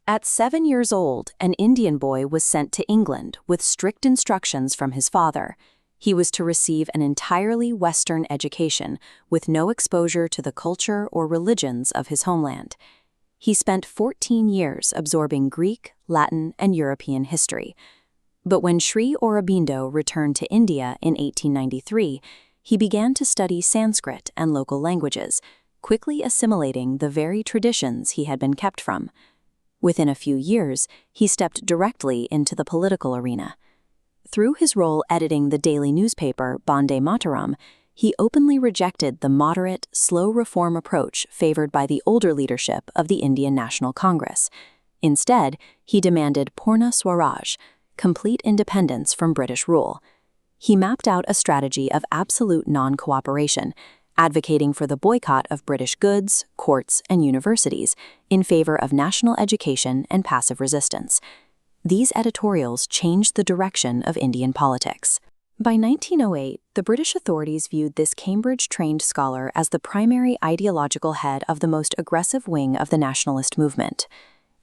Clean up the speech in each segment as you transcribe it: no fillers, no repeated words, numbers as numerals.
At 7 years old, an Indian boy was sent to England with strict instructions from his father. He was to receive an entirely Western education with no exposure to the culture or religions of his homeland. He spent 14 years absorbing Greek, Latin, and European history. But when Sri Aurobindo returned to India in 1893, he began to study Sanskrit and local languages, quickly assimilating the very traditions he had been kept from. Within a few years, he stepped directly into the political arena. Through his role editing the daily newspaper Bande Mataram, he openly rejected the moderate, slow reform approach favored by the older leadership of the Indian National Congress. Instead, he demanded Purna Swaraj, complete independence from British rule. He mapped out a strategy of absolute non-cooperation, advocating for the boycott of British goods, courts, and universities in favor of national education and passive resistance. These editorials changed the direction of Indian politics. By 1908, the British authorities viewed this Cambridge-trained scholar as the primary ideological head of the most aggressive wing of the nationalist movement.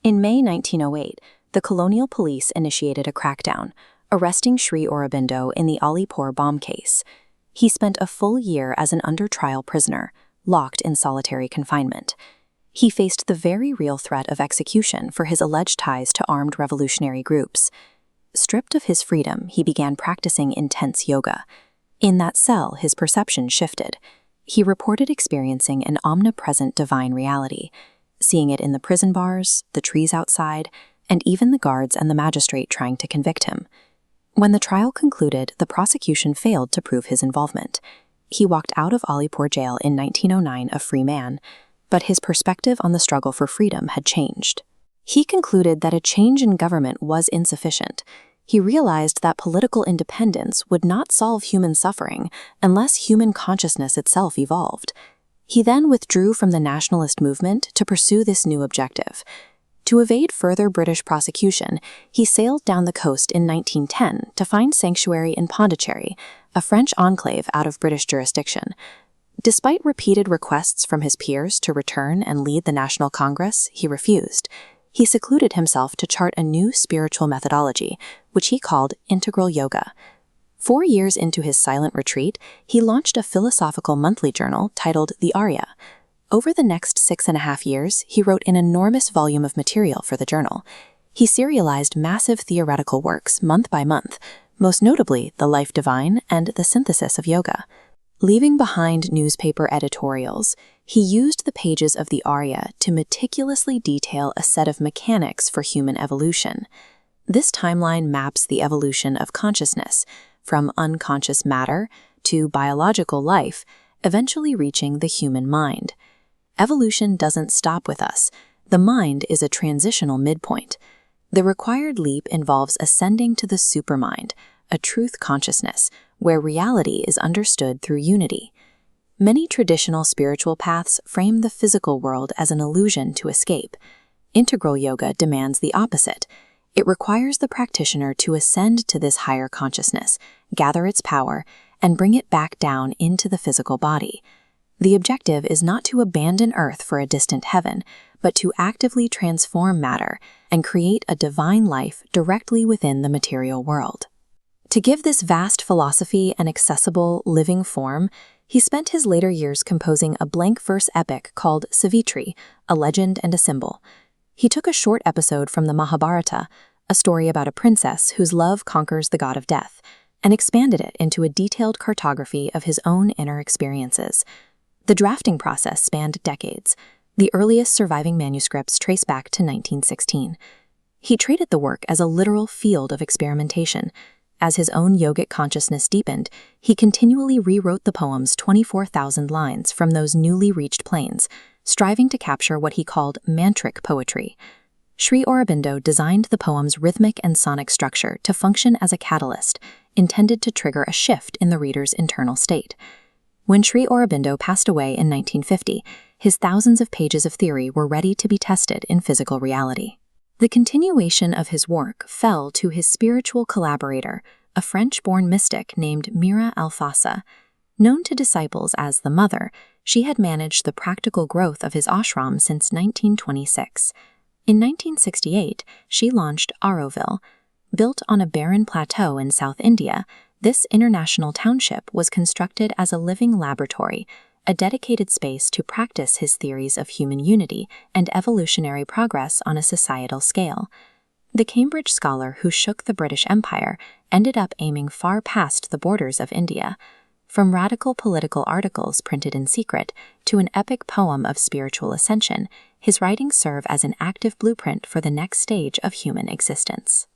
In May 1908, the colonial police initiated a crackdown, arresting Sri Aurobindo in the Alipur bomb case. He spent a full year as an under-trial prisoner, locked in solitary confinement. He faced the very real threat of execution for his alleged ties to armed revolutionary groups. Stripped of his freedom, he began practicing intense yoga. In that cell, his perception shifted. He reported experiencing an omnipresent divine reality, seeing it in the prison bars, the trees outside, and even the guards and the magistrate trying to convict him. When the trial concluded, the prosecution failed to prove his involvement. He walked out of Alipur jail in 1909 a free man, but his perspective on the struggle for freedom had changed. He concluded that a change in government was insufficient. He realized that political independence would not solve human suffering unless human consciousness itself evolved. He then withdrew from the nationalist movement to pursue this new objective. To evade further British prosecution, he sailed down the coast in 1910 to find sanctuary in Pondicherry, a French enclave out of British jurisdiction. Despite repeated requests from his peers to return and lead the National Congress, he refused. He secluded himself to chart a new spiritual methodology, which he called integral yoga. 4 years into his silent retreat, he launched a philosophical monthly journal titled The Arya. Over the next 6.5 years, he wrote an enormous volume of material for the journal. He serialized massive theoretical works month by month, most notably The Life Divine and The Synthesis of Yoga. Leaving behind newspaper editorials, he used the pages of the Arya to meticulously detail a set of mechanics for human evolution. This timeline maps the evolution of consciousness, from unconscious matter to biological life, eventually reaching the human mind. Evolution doesn't stop with us. The mind is a transitional midpoint. The required leap involves ascending to the supermind, a truth consciousness, where reality is understood through unity. Many traditional spiritual paths frame the physical world as an illusion to escape. Integral yoga demands the opposite. It requires the practitioner to ascend to this higher consciousness, gather its power, and bring it back down into the physical body. The objective is not to abandon Earth for a distant heaven, but to actively transform matter and create a divine life directly within the material world. To give this vast philosophy an accessible, living form, he spent his later years composing a blank verse epic called Savitri, a legend and a symbol. He took a short episode from the Mahabharata, a story about a princess whose love conquers the god of death, and expanded it into a detailed cartography of his own inner experiences. The drafting process spanned decades. The earliest surviving manuscripts trace back to 1916. He treated the work as a literal field of experimentation. As his own yogic consciousness deepened, he continually rewrote the poem's 24,000 lines from those newly reached planes, striving to capture what he called mantric poetry. Sri Aurobindo designed the poem's rhythmic and sonic structure to function as a catalyst, intended to trigger a shift in the reader's internal state. When Sri Aurobindo passed away in 1950, his thousands of pages of theory were ready to be tested in physical reality. The continuation of his work fell to his spiritual collaborator, a French-born mystic named Mira Alfassa. Known to disciples as the Mother, she had managed the practical growth of his ashram since 1926. In 1968, she launched Auroville. Built on a barren plateau in South India, this international township was constructed as a living laboratory, a dedicated space to practice his theories of human unity and evolutionary progress on a societal scale. The Cambridge scholar who shook the British Empire ended up aiming far past the borders of India. From radical political articles printed in secret to an epic poem of spiritual ascension, his writings serve as an active blueprint for the next stage of human existence.